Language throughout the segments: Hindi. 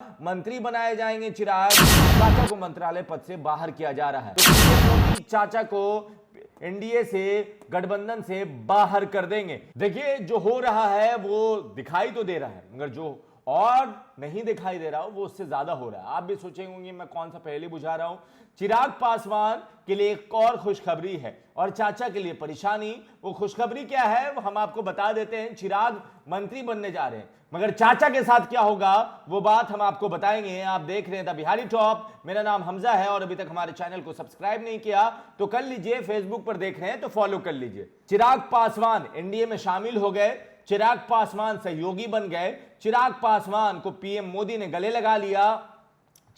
मंत्री बनाए जाएंगे चिराग, चाचा को मंत्रालय पद से बाहर किया जा रहा है। तो चाचा को एनडीए से, गठबंधन से बाहर कर देंगे। देखिए जो हो रहा है वो दिखाई तो दे रहा है, मगर जो और नहीं दिखाई दे रहा हो वो उससे ज्यादा हो रहा है। आप भी सोचेंगे मैं कौन सा पहले बुझा रहा हूं। चिराग पासवान के लिए एक और खुशखबरी है और चाचा के लिए परेशानी। वो खुशखबरी क्या है वो हम आपको बता देते हैं। चिराग मंत्री बनने जा रहे हैं, मगर चाचा के साथ क्या होगा वो बात हम आपको बताएंगे। आप देख रहे हैं द बिहारी टॉप, मेरा नाम हमजा है और अभी तक हमारे चैनल को सब्सक्राइब नहीं किया तो कर लीजिए। फेसबुक पर देख रहे हैं तो फॉलो कर लीजिए। चिराग पासवान एनडीए में शामिल हो गए, चिराग पासवान सहयोगी बन गए, चिराग पासवान को पीएम मोदी ने गले लगा लिया,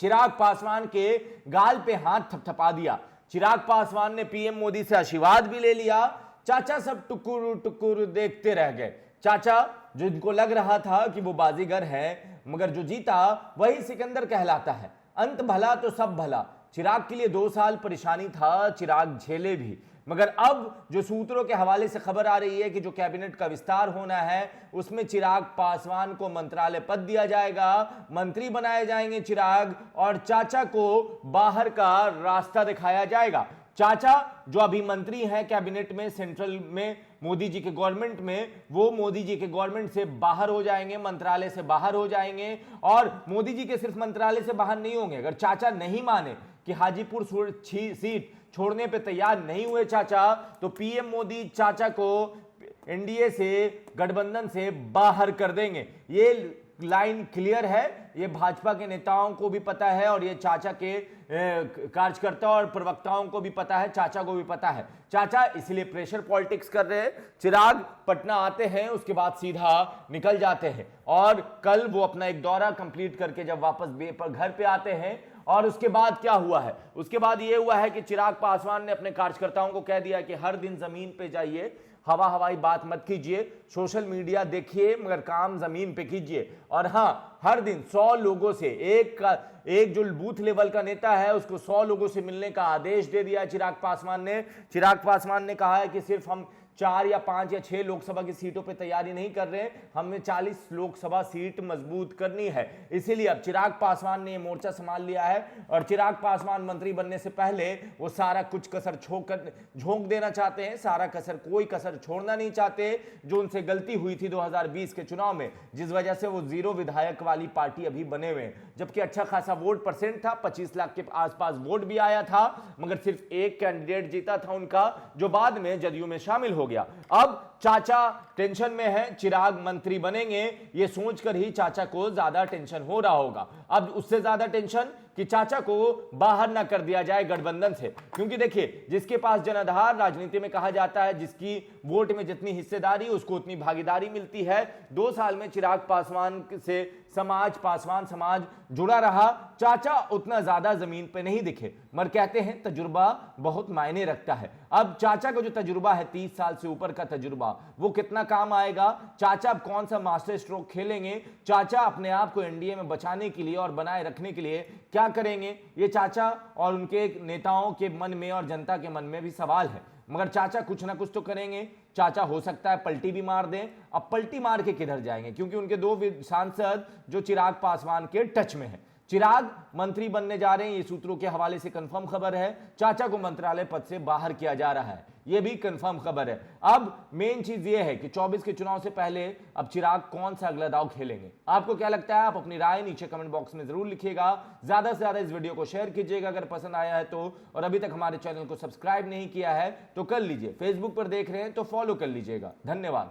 चिराग पासवान के गाल पे हाथ थपथपा दिया, चिराग पासवान ने पीएम मोदी से आशीर्वाद भी ले लिया। चाचा सब टुकुर टुकुर देखते रह गए। चाचा जिनको लग रहा था कि वो बाजीगर है, मगर जो जीता वही सिकंदर कहलाता है। अंत भला तो सब भला। चिराग के लिए 2 साल परेशानी था, चिराग झेले भी, मगर अब जो सूत्रों के हवाले से खबर आ रही है कि जो कैबिनेट का विस्तार होना है उसमें चिराग पासवान को मंत्रालय पद दिया जाएगा, मंत्री बनाए जाएंगे चिराग और चाचा को बाहर का रास्ता दिखाया जाएगा। चाचा जो अभी मंत्री हैं कैबिनेट में, सेंट्रल में मोदी जी के गवर्नमेंट में, वो मोदी जी के गवर्नमेंट से बाहर हो जाएंगे, मंत्रालय से बाहर हो जाएंगे। और मोदी जी के सिर्फ मंत्रालय से बाहर नहीं होंगे। अगर चाचा नहीं माने कि हाजीपुर सीट छोड़ने पे तैयार नहीं हुए चाचा, तो पीएम मोदी चाचा को एनडीए से, गठबंधन से बाहर कर देंगे। ये लाइन क्लियर है, ये भाजपा के नेताओं को भी पता है और ये चाचा के कार्यकर्ताओं और प्रवक्ताओं को भी पता है, चाचा को भी पता है। चाचा इसलिए प्रेशर पॉलिटिक्स कर रहे हैं। चिराग पटना आते हैं, उसके बाद सीधा निकल जाते हैं और कल वो अपना एक दौरा कंप्लीट करके जब वापस घर पे आते हैं। और उसके बाद क्या हुआ है? उसके बाद ये हुआ है कि चिराग पासवान ने अपने कार्यकर्ताओं को कह दिया कि हर दिन जमीन पे जाइए, हवाई बात मत कीजिए, सोशल मीडिया देखिए मगर काम जमीन पे कीजिए। और हाँ, हर दिन 100 लोगों से, एक जो बूथ लेवल का नेता है उसको 100 लोगों से मिलने का आदेश दे दिया चिराग पासवान ने। चिराग पासवान ने कहा है कि सिर्फ हम 4 या 5 या 6 लोकसभा की सीटों पे तैयारी नहीं कर रहे, हमें 40 लोकसभा सीट मजबूत करनी है। इसीलिए अब चिराग पासवान ने मोर्चा संभाल लिया है और चिराग पासवान मंत्री बनने से पहले वो सारा कुछ कसर झोंक देना चाहते हैं, सारा कसर, कोई कसर छोड़ना नहीं चाहते। जो उनसे गलती हुई थी 2020 के चुनाव में, जिस वजह से वो 0 विधायक वाली पार्टी अभी बने हुए हैं, जबकि अच्छा खासा वोट परसेंट था, 25 लाख के आसपास वोट भी आया था, मगर सिर्फ एक कैंडिडेट जीता था उनका, जो बाद में जदयू में शामिल हो गया। अब चाचा टेंशन में है, चिराग मंत्री बनेंगे, ये सोचकर ही चाचा को ज्यादा टेंशन हो रहा होगा। अब उससे ज्यादा टेंशन कि चाचा को बाहर ना कर दिया जाए गठबंधन से, क्योंकि देखिए जिसके पास जनाधार, राजनीति में कहा जाता है जिसकी वोट में जितनी हिस्सेदारी उसको उतनी भागीदारी मिलती है। 2 साल में चिराग पासवान से पासवान समाज जुड़ा रहा, चाचा उतना ज्यादा जमीन पे नहीं दिखे, मगर कहते हैं तजुर्बा बहुत मायने रखता है। अब चाचा का जो तजुर्बा है, 30 साल से ऊपर का तजुर्बा, वो कितना काम आएगा? चाचा अब कौन सा मास्टर स्ट्रोक खेलेंगे? चाचा अपने आप को एनडीए में बचाने के लिए और बनाए रखने के लिए क्या करेंगे? ये चाचा और उनके नेताओं के मन में और जनता के मन में भी सवाल है, मगर चाचा कुछ ना कुछ तो करेंगे। चाचा हो सकता है पलटी भी मार दें। अब पलटी मार के किधर जाएंगे? क्योंकि उनके 2 सांसद जो चिराग पासवान के टच में है। चिराग मंत्री बनने जा रहे हैं, ये सूत्रों के हवाले से कंफर्म खबर है। चाचा को मंत्रालय पद से बाहर किया जा रहा है, ये भी कंफर्म खबर है। अब मेन चीज ये है कि 24 के चुनाव से पहले अब चिराग कौन सा अगला दांव खेलेंगे? आपको क्या लगता है? आप अपनी राय नीचे कमेंट बॉक्स में जरूर लिखिएगा। ज्यादा से ज्यादा इस वीडियो को शेयर कीजिएगा अगर पसंद आया है तो, और अभी तक हमारे चैनल को सब्सक्राइब नहीं किया है तो कर लीजिए। फेसबुक पर देख रहे हैं तो फॉलो कर लीजिएगा। धन्यवाद।